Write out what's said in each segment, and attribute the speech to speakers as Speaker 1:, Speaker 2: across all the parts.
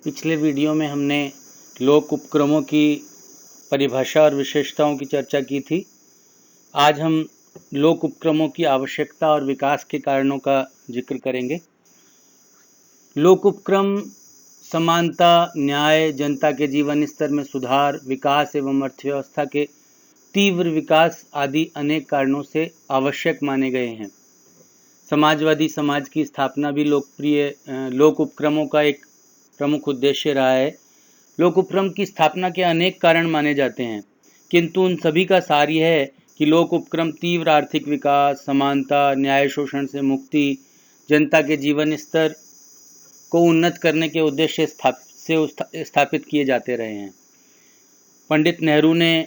Speaker 1: पिछले वीडियो में हमने लोक उपक्रमों की परिभाषा और विशेषताओं की चर्चा की थी। आज हम लोक उपक्रमों की आवश्यकता और विकास के कारणों का जिक्र करेंगे। लोक उपक्रम समानता, न्याय, जनता के जीवन स्तर में सुधार, विकास एवं अर्थव्यवस्था के तीव्र विकास आदि अनेक कारणों से आवश्यक माने गए हैं। समाजवादी समाज की स्थापना भी लोक उपक्रमों का एक प्रमुख उद्देश्य रहा है। लोक उपक्रम की स्थापना के अनेक कारण माने जाते हैं, किंतु उन सभी का सार यह है कि लोक उपक्रम तीव्र आर्थिक विकास, समानता, न्याय, शोषण से मुक्ति, जनता के जीवन स्तर को उन्नत करने के उद्देश्य से स्थापित किए जाते रहे हैं। पंडित नेहरू ने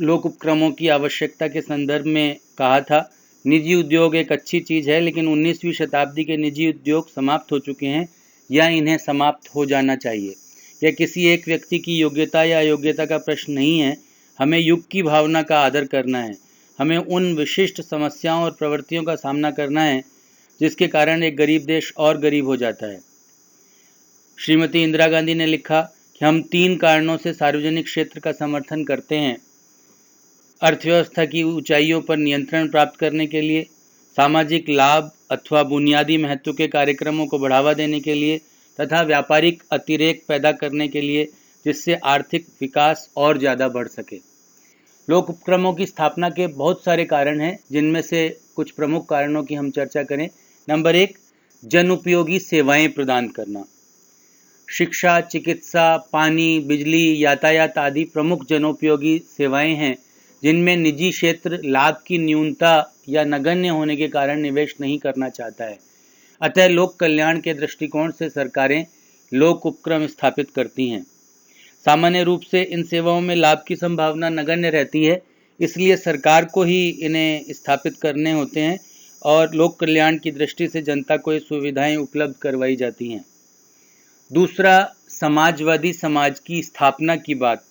Speaker 1: लोक उपक्रमों की आवश्यकता के संदर्भ में कहा था, निजी उद्योग एक अच्छी चीज़ है, लेकिन 19वीं शताब्दी के निजी उद्योग समाप्त हो चुके हैं या इन्हें समाप्त हो जाना चाहिए। यह किसी एक व्यक्ति की योग्यता या अयोग्यता का प्रश्न नहीं है। हमें युग की भावना का आदर करना है। हमें उन विशिष्ट समस्याओं और प्रवृत्तियों का सामना करना है जिसके कारण एक गरीब देश और गरीब हो जाता है। श्रीमती इंदिरा गांधी ने लिखा कि हम 3 कारणों से सार्वजनिक क्षेत्र का समर्थन करते हैं: अर्थव्यवस्था की ऊंचाइयों पर नियंत्रण प्राप्त करने के लिए, सामाजिक लाभ अथवा बुनियादी महत्व के कार्यक्रमों को बढ़ावा देने के लिए तथा व्यापारिक अतिरेक पैदा करने के लिए, जिससे आर्थिक विकास और ज़्यादा बढ़ सके। लोक उपक्रमों की स्थापना के बहुत सारे कारण हैं, जिनमें से कुछ प्रमुख कारणों की हम चर्चा करें। नंबर 1, जन उपयोगी सेवाएं प्रदान करना। शिक्षा, चिकित्सा, पानी, बिजली, यातायात आदि प्रमुख जनोपयोगी सेवाएं हैं जिनमें निजी क्षेत्र लाभ की न्यूनता या नगण्य होने के कारण निवेश नहीं करना चाहता है। अतः लोक कल्याण के दृष्टिकोण से सरकारें लोक उपक्रम स्थापित करती हैं। सामान्य रूप से इन सेवाओं में लाभ की संभावना नगण्य रहती है, इसलिए सरकार को ही इन्हें स्थापित करने होते हैं और लोक कल्याण की दृष्टि से जनता को ये सुविधाएं उपलब्ध करवाई जाती हैं। दूसरा, समाजवादी समाज की स्थापना की बात।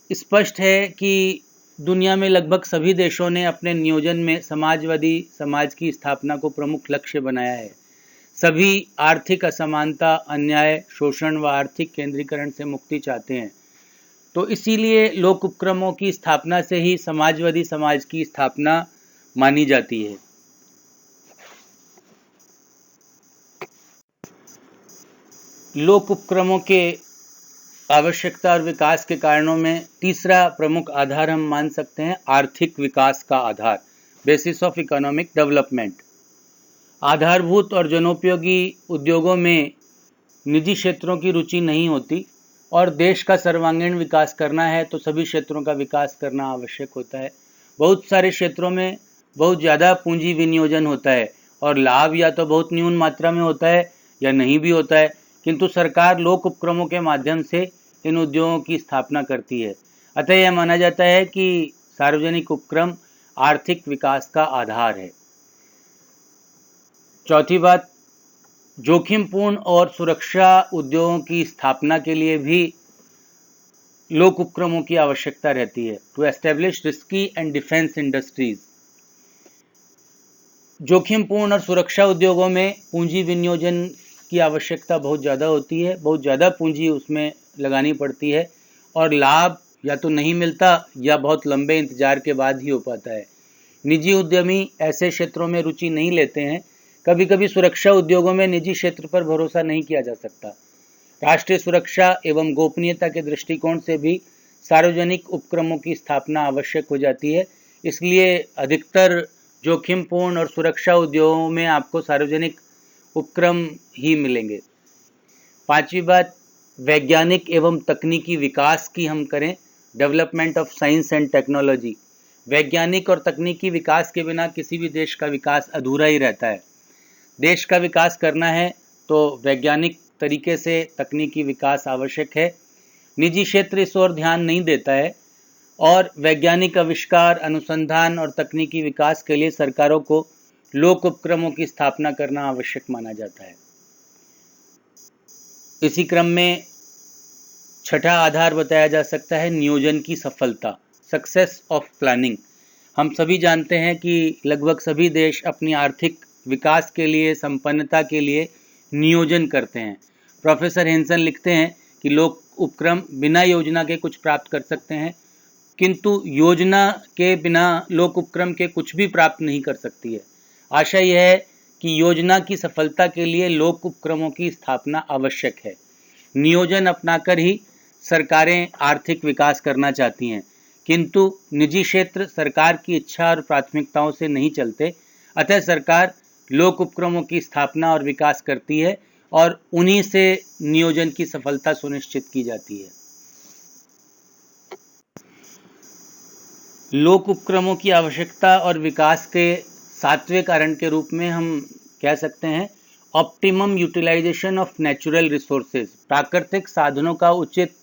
Speaker 1: स्पष्ट है कि दुनिया में लगभग सभी देशों ने अपने नियोजन में समाजवादी समाज की स्थापना को प्रमुख लक्ष्य बनाया है। सभी आर्थिक असमानता, अन्याय, शोषण व आर्थिक केंद्रीकरण से मुक्ति चाहते हैं। तो इसीलिए लोक उपक्रमों की स्थापना से ही समाजवादी समाज की स्थापना मानी जाती है। लोक उपक्रमों के आवश्यकता और विकास के कारणों में तीसरा प्रमुख आधार हम मान सकते हैं आर्थिक विकास का आधार, बेसिस ऑफ इकोनॉमिक डेवलपमेंट। आधारभूत और जनोपयोगी उद्योगों में निजी क्षेत्रों की रुचि नहीं होती और देश का सर्वांगीण विकास करना है तो सभी क्षेत्रों का विकास करना आवश्यक होता है। बहुत सारे क्षेत्रों में बहुत ज़्यादा पूंजी विनियोजन होता है और लाभ या तो बहुत न्यून मात्रा में होता है या नहीं भी होता है, किंतु सरकार लोक उपक्रमों के माध्यम से इन उद्योगों की स्थापना करती है। अतः यह माना जाता है कि सार्वजनिक उपक्रम आर्थिक विकास का आधार है। चौथी बात, जोखिमपूर्ण और सुरक्षा उद्योगों की स्थापना के लिए भी लोक उपक्रमों की आवश्यकता रहती है। To establish risky and defence industries. जोखिमपूर्ण और सुरक्षा उद्योगों में पूंजी विनियोजन की आवश्यकता बहुत ज़्यादा होती है, बहुत ज़्यादा पूंजी उसमें लगानी पड़ती है और लाभ या तो नहीं मिलता या बहुत लंबे इंतजार के बाद ही हो पाता है। निजी उद्यमी ऐसे क्षेत्रों में रुचि नहीं लेते हैं। कभी कभी सुरक्षा उद्योगों में निजी क्षेत्र पर भरोसा नहीं किया जा सकता। राष्ट्रीय सुरक्षा एवं गोपनीयता के दृष्टिकोण से भी सार्वजनिक उपक्रमों की स्थापना आवश्यक हो जाती है। इसलिए अधिकतर जोखिमपूर्ण और सुरक्षा उद्योगों में आपको सार्वजनिक उपक्रम ही मिलेंगे। पांचवी बात, वैज्ञानिक एवं तकनीकी विकास की हम करें, development of science and technology. वैज्ञानिक और तकनीकी विकास के बिना किसी भी देश का विकास अधूरा ही रहता है। देश का विकास करना है तो वैज्ञानिक तरीके से तकनीकी विकास आवश्यक है। निजी क्षेत्र इस ओर ध्यान नहीं देता है और वैज्ञानिक आविष्कार, अनुसंधान और तकनीकी विकास के लिए सरकारों को लोक उपक्रमों की स्थापना करना आवश्यक माना जाता है। इसी क्रम में छठा आधार बताया जा सकता है नियोजन की सफलता, सक्सेस ऑफ प्लानिंग। हम सभी जानते हैं कि लगभग सभी देश अपनी आर्थिक विकास के लिए, संपन्नता के लिए नियोजन करते हैं। प्रोफेसर हेंसन लिखते हैं कि लोक उपक्रम बिना योजना के कुछ प्राप्त कर सकते हैं, किंतु योजना के बिना लोक उपक्रम के कुछ भी प्राप्त नहीं कर सकती है। आशा यह है कि योजना की सफलता के लिए लोक उपक्रमों की स्थापना आवश्यक है। नियोजन अपनाकर ही सरकारें आर्थिक विकास करना चाहती हैं, किंतु निजी क्षेत्र सरकार की इच्छा और प्राथमिकताओं से नहीं चलते। अतः सरकार लोक उपक्रमों की स्थापना और विकास करती है और उन्हीं से नियोजन की सफलता सुनिश्चित की जाती है। लोक उपक्रमों की आवश्यकता और विकास के 7वें कारण के रूप में हम कह सकते हैं optimum utilisation of natural resources. प्राकृतिक साधनों का उचित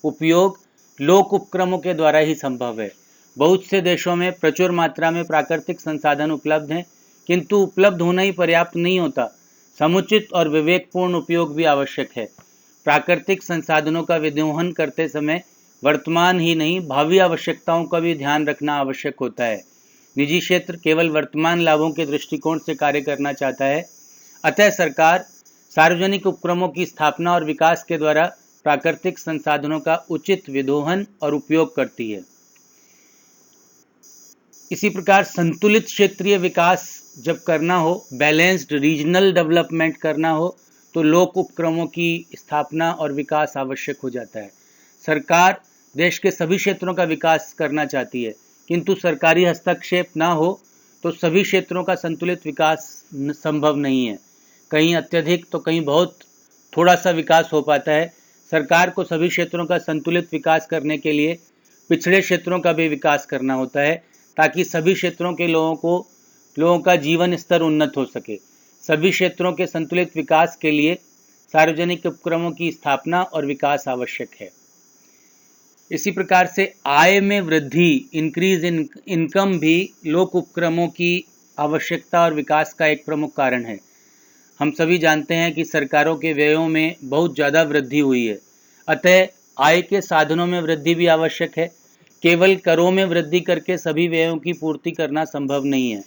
Speaker 1: उपयोग लोक उपक्रमों के द्वारा ही संभव है। बहुत से देशों में प्रचुर मात्रा में प्राकृतिक संसाधन उपलब्ध हैं, किंतु उपलब्ध होना ही पर्याप्त नहीं होता। समुचित और विवेकपूर्ण उपयोग भी आवश्यक है। प्राकृतिक संसाधनों का विदोहन करते समय वर्तमान ही नहीं भावी आवश्यकताओं का भी ध्यान रखना आवश्यक होता है। निजी क्षेत्र केवल वर्तमान लाभों के दृष्टिकोण से कार्य करना चाहता है। अतः सरकार सार्वजनिक उपक्रमों की स्थापना और विकास के द्वारा प्राकृतिक संसाधनों का उचित विदोहन और उपयोग करती है। इसी प्रकार संतुलित क्षेत्रीय विकास जब करना हो, बैलेंस्ड रीजनल डेवलपमेंट करना हो, तो लोक उपक्रमों की स्थापना और विकास आवश्यक हो जाता है। सरकार देश के सभी क्षेत्रों का विकास करना चाहती है, किंतु सरकारी हस्तक्षेप ना हो तो सभी क्षेत्रों का संतुलित विकास संभव नहीं है। कहीं अत्यधिक तो कहीं बहुत थोड़ा सा विकास हो पाता है। सरकार को सभी क्षेत्रों का संतुलित विकास करने के लिए पिछड़े क्षेत्रों का भी विकास करना होता है, ताकि सभी क्षेत्रों के लोगों का जीवन स्तर उन्नत हो सके। सभी क्षेत्रों के संतुलित विकास के लिए सार्वजनिक उपक्रमों की स्थापना और विकास आवश्यक है। इसी प्रकार से आय में वृद्धि, इंक्रीज इन इनकम भी लोक उपक्रमों की आवश्यकता और विकास का एक प्रमुख कारण है। हम सभी जानते हैं कि सरकारों के व्ययों में बहुत ज़्यादा वृद्धि हुई है, अतः आय के साधनों में वृद्धि भी आवश्यक है। केवल करों में वृद्धि करके सभी व्ययों की पूर्ति करना संभव नहीं है।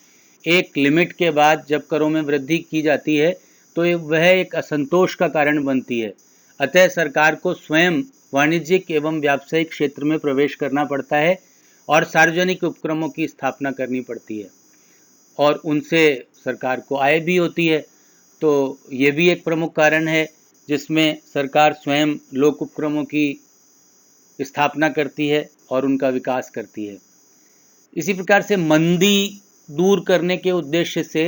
Speaker 1: एक लिमिट के बाद जब करों में वृद्धि की जाती है तो वह एक असंतोष का कारण बनती है। अतः सरकार को स्वयं वाणिज्यिक एवं व्यावसायिक क्षेत्र में प्रवेश करना पड़ता है और सार्वजनिक उपक्रमों की स्थापना करनी पड़ती है, और उनसे सरकार को आय भी होती है। तो ये भी एक प्रमुख कारण है जिसमें सरकार स्वयं लोक उपक्रमों की स्थापना करती है और उनका विकास करती है। इसी प्रकार से मंदी दूर करने के उद्देश्य से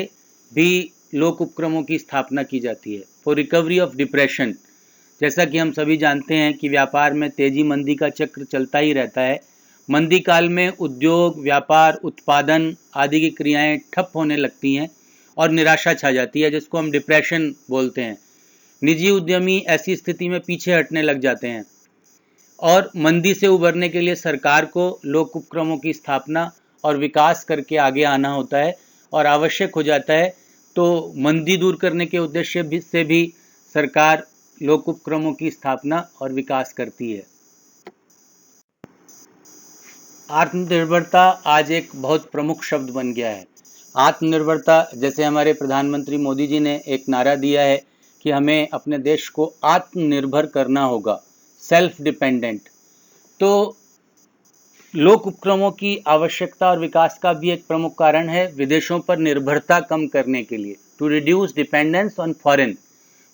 Speaker 1: भी लोक उपक्रमों की स्थापना की जाती है। फॉर रिकवरी ऑफ डिप्रेशन, जैसा कि हम सभी जानते हैं कि व्यापार में तेजी मंदी का चक्र चलता ही रहता है। मंदी काल में उद्योग, व्यापार, उत्पादन आदि की क्रियाएं ठप होने लगती हैं और निराशा छा जाती है, जिसको हम डिप्रेशन बोलते हैं। निजी उद्यमी ऐसी स्थिति में पीछे हटने लग जाते हैं और मंदी से उबरने के लिए सरकार को लोक उपक्रमों की स्थापना और विकास करके आगे आना होता है और आवश्यक हो जाता है। तो मंदी दूर करने के उद्देश्य से भी सरकार लोक उपक्रमों की स्थापना और विकास करती है। आत्मनिर्भरता आज एक बहुत प्रमुख शब्द बन गया है। आत्मनिर्भरता, जैसे हमारे प्रधानमंत्री मोदी जी ने एक नारा दिया है कि हमें अपने देश को आत्मनिर्भर करना होगा, सेल्फ डिपेंडेंट। तो लोक उपक्रमों की आवश्यकता और विकास का भी एक प्रमुख कारण है विदेशों पर निर्भरता कम करने के लिए, to reduce dependence on foreign.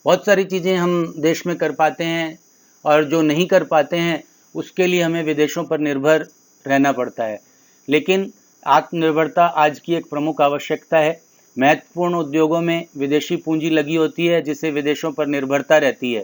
Speaker 1: बहुत सारी चीज़ें हम देश में कर पाते हैं और जो नहीं कर पाते हैं उसके लिए हमें विदेशों पर निर्भर रहना पड़ता है। लेकिन आत्मनिर्भरता आज की एक प्रमुख आवश्यकता है। महत्वपूर्ण उद्योगों में विदेशी पूंजी लगी होती है, जिससे विदेशों पर निर्भरता रहती है।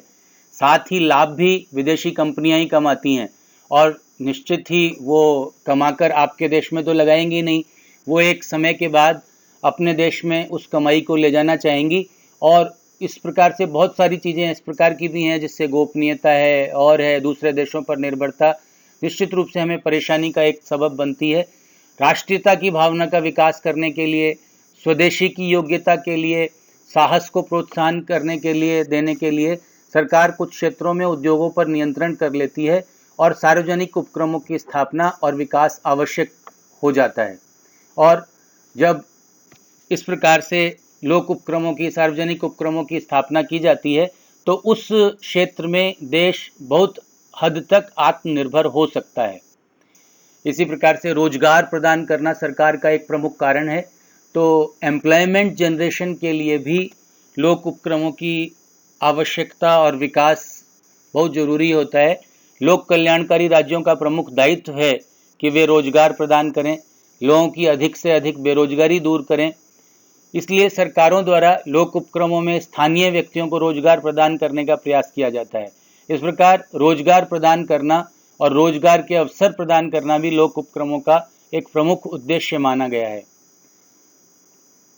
Speaker 1: साथ ही लाभ भी विदेशी कंपनियां ही कमाती हैं और निश्चित ही वो कमाकर आपके देश में तो लगाएंगी नहीं, वो एक समय के बाद अपने देश में उस कमाई को ले जाना चाहेंगी। और इस प्रकार से बहुत सारी चीज़ें इस प्रकार की भी हैं जिससे गोपनीयता है और है दूसरे देशों पर निर्भरता निश्चित रूप से हमें परेशानी का एक सबब बनती है। राष्ट्रीयता की भावना का विकास करने के लिए, स्वदेशी की योग्यता के लिए, साहस को प्रोत्साहन करने के लिए देने के लिए सरकार कुछ क्षेत्रों में उद्योगों पर नियंत्रण कर लेती है और सार्वजनिक उपक्रमों की स्थापना और विकास आवश्यक हो जाता है। और जब इस प्रकार से लोक उपक्रमों की, सार्वजनिक उपक्रमों की स्थापना की जाती है तो उस क्षेत्र में देश बहुत हद तक आत्मनिर्भर हो सकता है। इसी प्रकार से रोजगार प्रदान करना सरकार का एक प्रमुख कारण है। तो एम्प्लॉयमेंट जनरेशन के लिए भी लोक उपक्रमों की आवश्यकता और विकास बहुत जरूरी होता है। लोक कल्याणकारी राज्यों का प्रमुख दायित्व है कि वे रोजगार प्रदान करें, लोगों की अधिक से अधिक बेरोजगारी दूर करें। इसलिए सरकारों द्वारा लोक उपक्रमों में स्थानीय व्यक्तियों को रोजगार प्रदान करने का प्रयास किया जाता है। इस प्रकार रोजगार प्रदान करना और रोजगार के अवसर प्रदान करना भी लोक उपक्रमों का एक प्रमुख उद्देश्य माना गया है।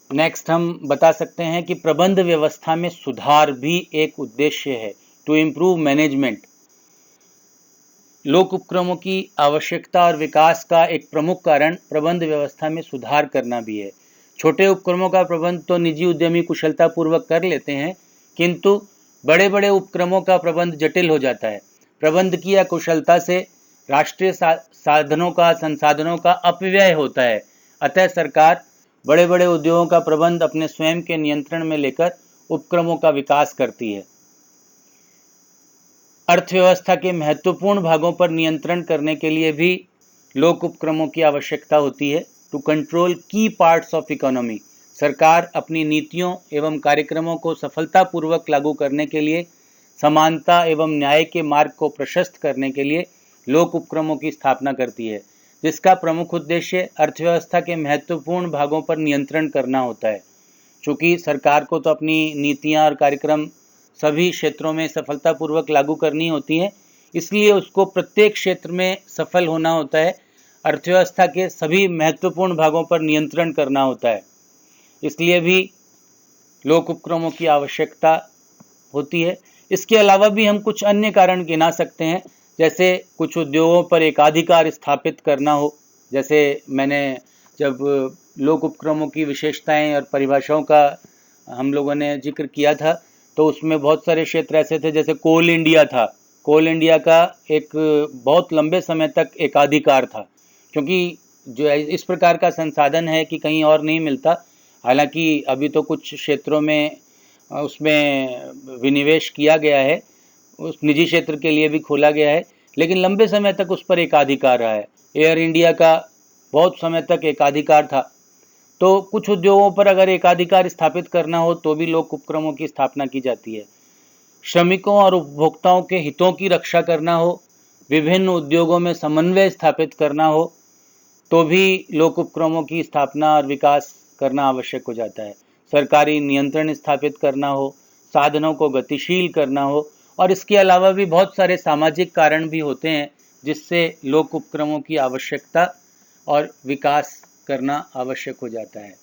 Speaker 1: नेक्स्ट हम बता सकते हैं कि प्रबंध व्यवस्था में सुधार भी एक उद्देश्य है, टू इम्प्रूव मैनेजमेंट। लोक उपक्रमों की आवश्यकता और विकास का एक प्रमुख कारण प्रबंध व्यवस्था में सुधार करना भी है। छोटे उपक्रमों का प्रबंध तो निजी उद्यमी कुशलतापूर्वक कर लेते हैं, किंतु बड़े बड़े उपक्रमों का प्रबंध जटिल हो जाता है। प्रबंध की अकुशलता से राष्ट्रीय संसाधनों का अपव्यय होता है। अतः सरकार बड़े बड़े उद्योगों का प्रबंध अपने स्वयं के नियंत्रण में लेकर उपक्रमों का विकास करती है। अर्थव्यवस्था के महत्वपूर्ण भागों पर नियंत्रण करने के लिए भी लोक उपक्रमों की आवश्यकता होती है। टू कंट्रोल की पार्ट्स ऑफ इकोनॉमी, सरकार अपनी नीतियों एवं कार्यक्रमों को सफलतापूर्वक लागू करने के लिए समानता एवं न्याय के मार्ग को प्रशस्त करने के लिए लोक उपक्रमों की स्थापना करती है, जिसका प्रमुख उद्देश्य अर्थव्यवस्था के महत्वपूर्ण भागों पर नियंत्रण करना होता है। चूँकि सरकार को तो अपनी नीतियाँ और कार्यक्रम सभी क्षेत्रों में सफलतापूर्वक लागू करनी होती है, इसलिए उसको प्रत्येक क्षेत्र में सफल होना होता है, अर्थव्यवस्था के सभी महत्वपूर्ण भागों पर नियंत्रण करना होता है। इसलिए भी लोक उपक्रमों की आवश्यकता होती है। इसके अलावा भी हम कुछ अन्य कारण गिना सकते हैं, जैसे कुछ उद्योगों पर एकाधिकार स्थापित करना हो। जैसे मैंने जब लोक उपक्रमों की विशेषताएं और परिभाषाओं का हम लोगों ने जिक्र किया था, तो उसमें बहुत सारे क्षेत्र ऐसे थे, जैसे कोल इंडिया था। कोल इंडिया का एक बहुत लंबे समय तक एकाधिकार था, क्योंकि जो इस प्रकार का संसाधन है कि कहीं और नहीं मिलता। हालांकि अभी तो कुछ क्षेत्रों में उसमें विनिवेश किया गया है, उस निजी क्षेत्र के लिए भी खोला गया है, लेकिन लंबे समय तक उस पर एकाधिकार रहा है। एयर इंडिया का बहुत समय तक एकाधिकार था। तो कुछ उद्योगों पर अगर एकाधिकार स्थापित करना हो तो भी लोक उपक्रमों की स्थापना की जाती है। श्रमिकों और उपभोक्ताओं के हितों की रक्षा करना हो, विभिन्न उद्योगों में समन्वय स्थापित करना हो, तो भी लोक उपक्रमों की स्थापना और विकास करना आवश्यक हो जाता है। सरकारी नियंत्रण स्थापित करना हो, साधनों को गतिशील करना हो, और इसके अलावा भी बहुत सारे सामाजिक कारण भी होते हैं जिससे लोक उपक्रमों की आवश्यकता और विकास करना आवश्यक हो जाता है।